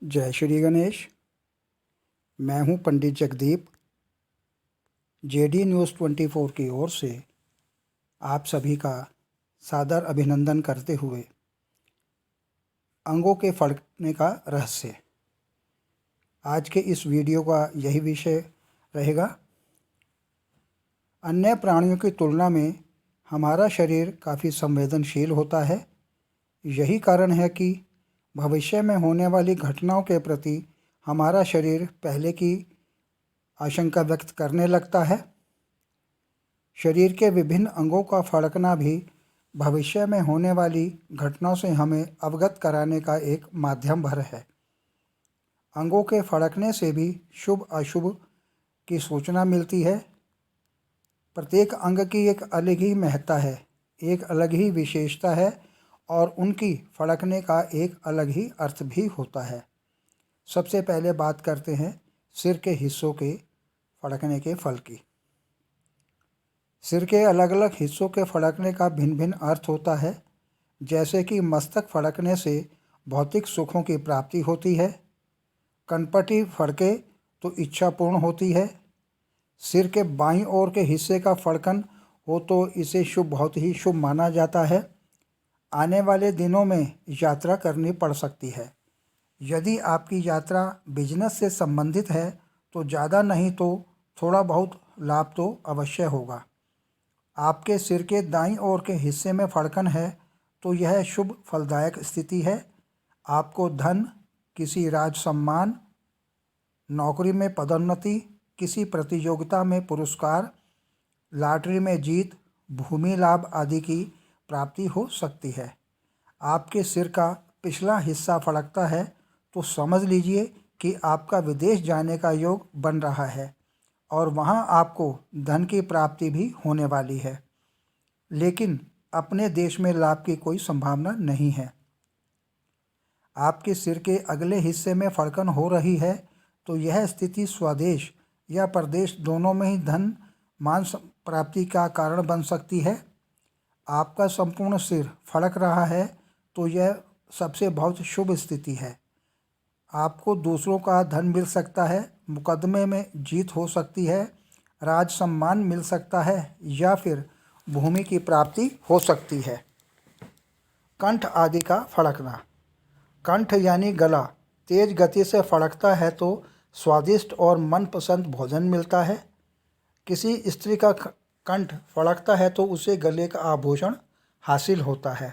जय श्री गणेश। मैं हूं पंडित जगदीप। जेडी न्यूज़ 24 की ओर से आप सभी का सादर अभिनंदन करते हुए अंगों के फड़कने का रहस्य, आज के इस वीडियो का यही विषय रहेगा। अन्य प्राणियों की तुलना में हमारा शरीर काफ़ी संवेदनशील होता है। यही कारण है कि भविष्य में होने वाली घटनाओं के प्रति हमारा शरीर पहले की आशंका व्यक्त करने लगता है। शरीर के विभिन्न अंगों का फड़कना भी भविष्य में होने वाली घटनाओं से हमें अवगत कराने का एक माध्यम भर है। अंगों के फड़कने से भी शुभ अशुभ की सूचना मिलती है। प्रत्येक अंग की एक अलग ही महत्ता है, एक अलग ही विशेषता है और उनकी फड़कने का एक अलग ही अर्थ भी होता है। सबसे पहले बात करते हैं सिर के हिस्सों के फड़कने के फल की। सिर के अलग अलग हिस्सों के फड़कने का भिन्न भिन्न अर्थ होता है। जैसे कि मस्तक फड़कने से भौतिक सुखों की प्राप्ति होती है। कनपटी फड़के तो इच्छा पूर्ण होती है। सिर के बाईं ओर के हिस्से का फड़कन हो तो इसे बहुत ही शुभ माना जाता है। आने वाले दिनों में यात्रा करनी पड़ सकती है। यदि आपकी यात्रा बिजनेस से संबंधित है तो ज़्यादा नहीं तो थोड़ा बहुत लाभ तो अवश्य होगा। आपके सिर के दाईं ओर के हिस्से में फड़कन है तो यह शुभ फलदायक स्थिति है। आपको धन, किसी राज सम्मान, नौकरी में पदोन्नति, किसी प्रतियोगिता में पुरस्कार, लॉटरी में जीत, भूमि लाभ आदि की प्राप्ति हो सकती है। आपके सिर का पिछला हिस्सा फड़कता है तो समझ लीजिए कि आपका विदेश जाने का योग बन रहा है और वहाँ आपको धन की प्राप्ति भी होने वाली है, लेकिन अपने देश में लाभ की कोई संभावना नहीं है। आपके सिर के अगले हिस्से में फड़कन हो रही है तो यह स्थिति स्वदेश या परदेश दोनों में ही धन मान प्राप्ति का कारण बन सकती है। आपका संपूर्ण सिर फड़क रहा है तो यह सबसे बहुत शुभ स्थिति है। आपको दूसरों का धन मिल सकता है, मुकदमे में जीत हो सकती है, राज सम्मान मिल सकता है या फिर भूमि की प्राप्ति हो सकती है। कंठ आदि का फड़कना। कंठ यानी गला तेज गति से फड़कता है तो स्वादिष्ट और मनपसंद भोजन मिलता है। किसी स्त्री का कंठ फड़कता है तो उसे गले का आभूषण हासिल होता है।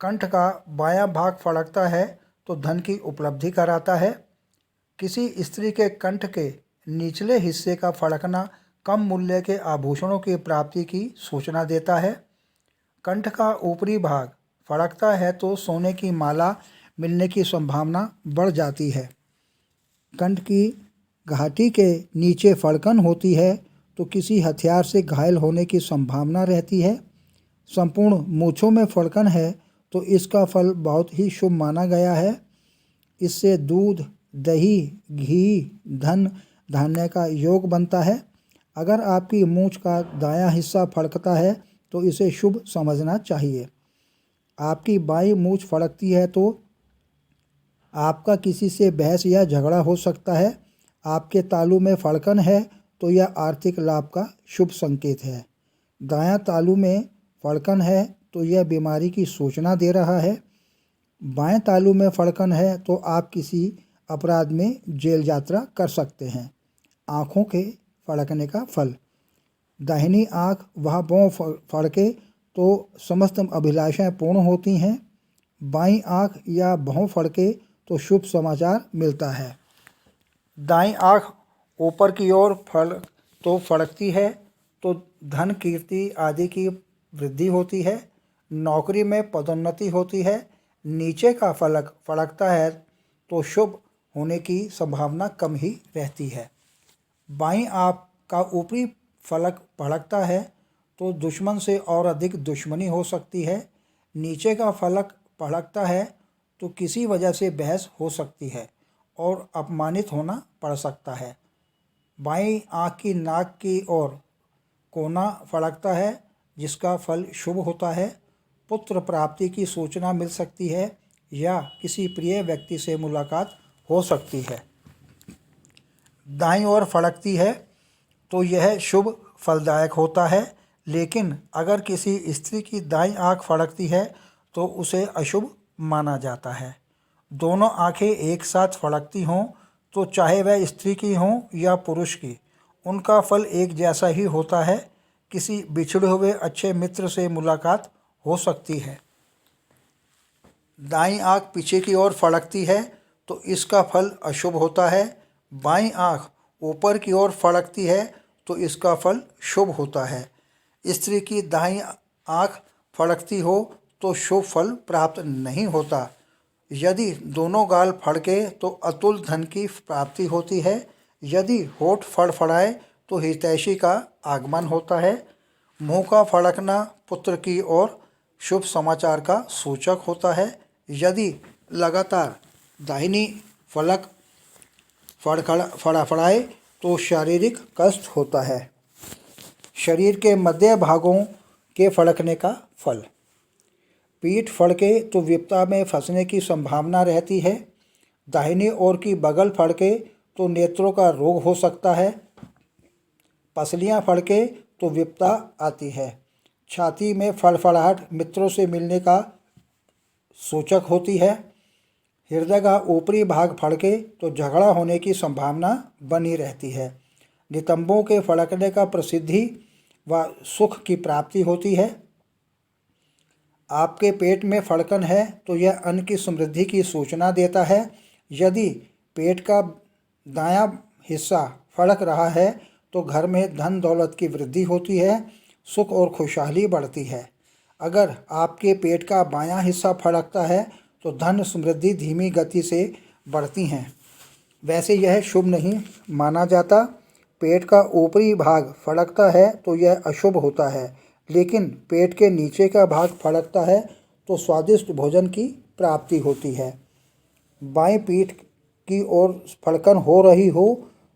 कंठ का बायां भाग फड़कता है तो धन की उपलब्धि कराता है। किसी स्त्री के कंठ के निचले हिस्से का फड़कना कम मूल्य के आभूषणों की प्राप्ति की सूचना देता है। कंठ का ऊपरी भाग फड़कता है तो सोने की माला मिलने की संभावना बढ़ जाती है। कंठ की घाटी के नीचे फड़कन होती है तो किसी हथियार से घायल होने की संभावना रहती है। संपूर्ण मूंछों में फड़कन है तो इसका फल बहुत ही शुभ माना गया है। इससे दूध, दही, घी, धन, धान्य का योग बनता है। अगर आपकी मूंछ का दायां हिस्सा फड़कता है तो इसे शुभ समझना चाहिए। आपकी बाईं मूंछ फड़कती है तो आपका किसी से बहस या झगड़ा हो सकता है। आपके तालू में फड़कन है तो यह आर्थिक लाभ का शुभ संकेत है। दायां तालू में फड़कन है तो यह बीमारी की सूचना दे रहा है। बाएं तालू में फड़कन है तो आप किसी अपराध में जेल यात्रा कर सकते हैं। आँखों के फड़कने का फल। दाहिनी आँख वह भौं फड़के तो समस्त अभिलाषाएं पूर्ण होती हैं। बाईं आँख या भौं फड़के तो शुभ समाचार मिलता है। दाईं आँख ऊपर की ओर फड़कती है तो धन, कीर्ति आदि की वृद्धि होती है। नौकरी में पदोन्नति होती है। नीचे का फलक फड़कता है तो शुभ होने की संभावना कम ही रहती है। बाईं आँख का ऊपरी फलक फड़कता है तो दुश्मन से और अधिक दुश्मनी हो सकती है। नीचे का फलक फड़कता है तो किसी वजह से बहस हो सकती है और अपमानित होना पड़ सकता है। बाईं आँख की नाक की ओर कोना फड़कता है जिसका फल शुभ होता है। पुत्र प्राप्ति की सूचना मिल सकती है या किसी प्रिय व्यक्ति से मुलाकात हो सकती है। दाईं ओर फड़कती है तो यह शुभ फलदायक होता है, लेकिन अगर किसी स्त्री की दाईं आँख फड़कती है तो उसे अशुभ माना जाता है। दोनों आँखें एक साथ फड़कती हों तो चाहे वह स्त्री की हों या पुरुष की, उनका फल एक जैसा ही होता है। किसी बिछड़े हुए अच्छे मित्र से मुलाकात हो सकती है। दाईं आँख पीछे की ओर फड़कती है तो इसका फल अशुभ होता है। बाईं आँख ऊपर की ओर फड़कती है तो इसका फल शुभ होता है। स्त्री की दाईं आँख फड़कती हो तो शुभ फल प्राप्त नहीं होता। यदि दोनों गाल फड़के तो अतुल धन की प्राप्ति होती है। यदि होठ फड़फड़ाए तो हितैषी का आगमन होता है। मुंह का फड़कना पुत्र की ओर शुभ समाचार का सूचक होता है। यदि लगातार दाहिनी फलक फड़फड़ाए तो शारीरिक कष्ट होता है। शरीर के मध्य भागों के फड़कने का फल। पीठ फड़के तो विपदा में फंसने की संभावना रहती है। दाहिनी ओर की बगल फड़के तो नेत्रों का रोग हो सकता है। पसलियाँ फड़के तो विपदा आती है। छाती में फड़फड़ाहट मित्रों से मिलने का सूचक होती है। हृदय का ऊपरी भाग फड़के तो झगड़ा होने की संभावना बनी रहती है। नितंबों के फड़कने का प्रसिद्धि व सुख की प्राप्ति होती है। आपके पेट में फड़कन है तो यह अन्न की समृद्धि की सूचना देता है। यदि पेट का दायां हिस्सा फड़क रहा है तो घर में धन दौलत की वृद्धि होती है, सुख और खुशहाली बढ़ती है। अगर आपके पेट का बायां हिस्सा फड़कता है तो धन समृद्धि धीमी गति से बढ़ती हैं। वैसे यह शुभ नहीं माना जाता। पेट का ऊपरी भाग फड़कता है तो यह अशुभ होता है, लेकिन पेट के नीचे का भाग फड़कता है तो स्वादिष्ट भोजन की प्राप्ति होती है। बाएं पीठ की ओर फड़कन हो रही हो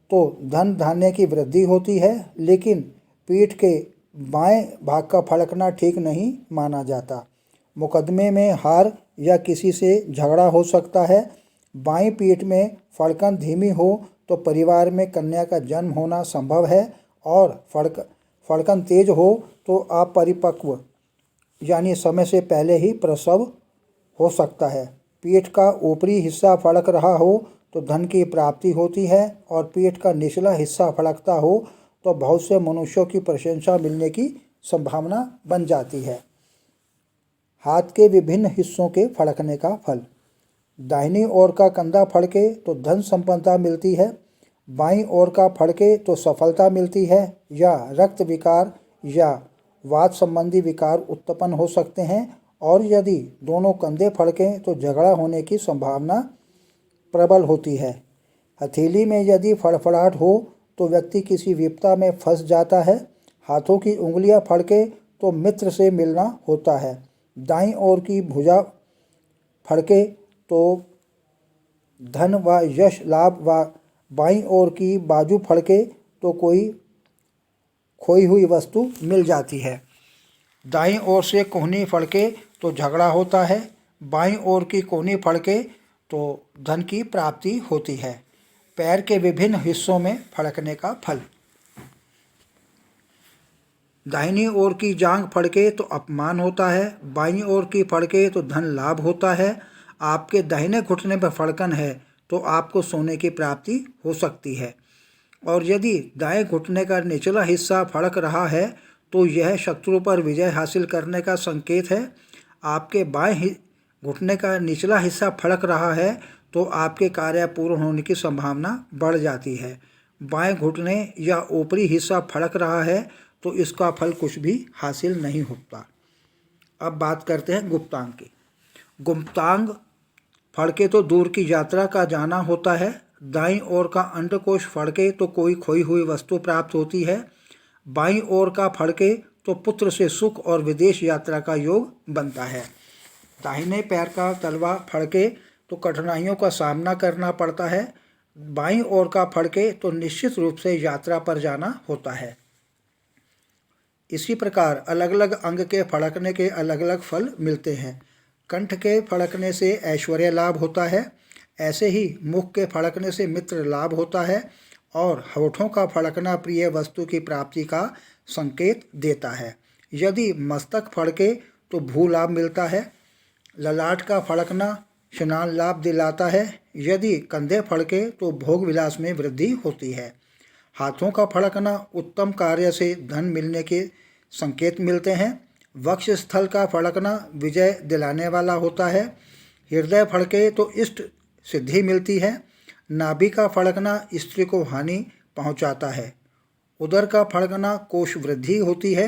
तो धन धान्य की वृद्धि होती है, लेकिन पीठ के बाएं भाग का फड़कना ठीक नहीं माना जाता। मुकदमे में हार या किसी से झगड़ा हो सकता है। बाईं पीठ में फड़कन धीमी हो तो परिवार में कन्या का जन्म होना संभव है, और फड़कन तेज हो तो अपरिपक्व यानी समय से पहले ही प्रसव हो सकता है। पीठ का ऊपरी हिस्सा फड़क रहा हो तो धन की प्राप्ति होती है, और पीठ का निचला हिस्सा फड़कता हो तो बहुत से मनुष्यों की प्रशंसा मिलने की संभावना बन जाती है। हाथ के विभिन्न हिस्सों के फड़कने का फल। दाहिनी ओर का कंधा फड़के तो धन संपन्नता मिलती है। बाईं ओर का फड़के तो सफलता मिलती है, या रक्त विकार या वात संबंधी विकार उत्पन्न हो सकते हैं। और यदि दोनों कंधे फड़कें तो झगड़ा होने की संभावना प्रबल होती है। हथेली में यदि फड़फड़ाहट हो तो व्यक्ति किसी विपदा में फंस जाता है। हाथों की उंगलियां फड़के तो मित्र से मिलना होता है। दाईं ओर की भुजा फड़के तो धन व यश लाभ, व बाईं ओर की बाजू फड़के तो कोई खोई हुई वस्तु मिल जाती है। दाईं ओर से कोहनी फड़के तो झगड़ा होता है। बाईं ओर की कोहनी फड़के तो धन की प्राप्ति होती है। पैर के विभिन्न हिस्सों में फड़कने का फल। दाहिनी ओर की जांघ फड़के तो अपमान होता है। बाईं ओर की फड़के तो धन लाभ होता है। आपके दाहिने घुटने पर फड़कन है तो आपको सोने की प्राप्ति हो सकती है, और यदि दाएं घुटने का निचला हिस्सा फड़क रहा है तो यह शत्रु पर विजय हासिल करने का संकेत है। आपके बाएं घुटने का निचला हिस्सा फड़क रहा है तो आपके कार्य पूर्ण होने की संभावना बढ़ जाती है। बाएं घुटने या ऊपरी हिस्सा फड़क रहा है तो इसका फल कुछ भी हासिल नहीं होता। अब बात करते हैं गुप्तांग की। गुप्तांग फड़के तो दूर की यात्रा का जाना होता है। दाईं ओर का अंडकोश फड़के तो कोई खोई हुई वस्तु प्राप्त होती है। बाईं ओर का फड़के तो पुत्र से सुख और विदेश यात्रा का योग बनता है। दाहिने पैर का तलवा फड़के तो कठिनाइयों का सामना करना पड़ता है। बाईं ओर का फड़के तो निश्चित रूप से यात्रा पर जाना होता है। इसी प्रकार अलग अलग अंग के फड़कने के अलग अलग फल मिलते हैं। कंठ के फड़कने से ऐश्वर्य लाभ होता है। ऐसे ही मुख के फड़कने से मित्र लाभ होता है और होठों का फड़कना प्रिय वस्तु की प्राप्ति का संकेत देता है। यदि मस्तक फड़के तो भू लाभ मिलता है। ललाट का फड़कना स्नान लाभ दिलाता है। यदि कंधे फड़के तो भोग विलास में वृद्धि होती है। हाथों का फड़कना उत्तम कार्य से धन मिलने के संकेत मिलते हैं। वक्ष स्थल का फड़कना विजय दिलाने वाला होता है। हृदय फड़के तो इष्ट सिद्धि मिलती है। नाभि का फड़कना स्त्री को हानि पहुंचाता है। उदर का फड़कना कोष वृद्धि होती है।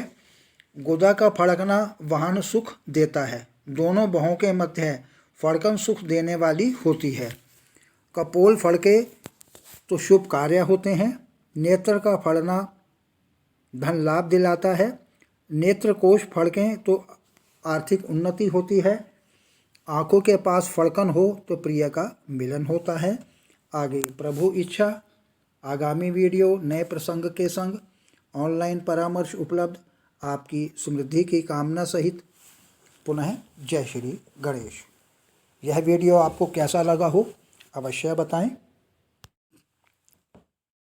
गुदा का फड़कना वाहन सुख देता है। दोनों बाहों के मध्य फड़कन सुख देने वाली होती है। कपोल फड़के तो शुभ कार्य होते हैं। नेत्र का फड़ना धन लाभ दिलाता है। नेत्र कोष फड़कें तो आर्थिक उन्नति होती है। आंखों के पास फड़कन हो तो प्रिय का मिलन होता है। आगे प्रभु इच्छा आगामी वीडियो नए प्रसंग के संग ऑनलाइन परामर्श उपलब्ध। आपकी समृद्धि की कामना सहित पुनः जय श्री गणेश। यह वीडियो आपको कैसा लगा हो अवश्य बताएं।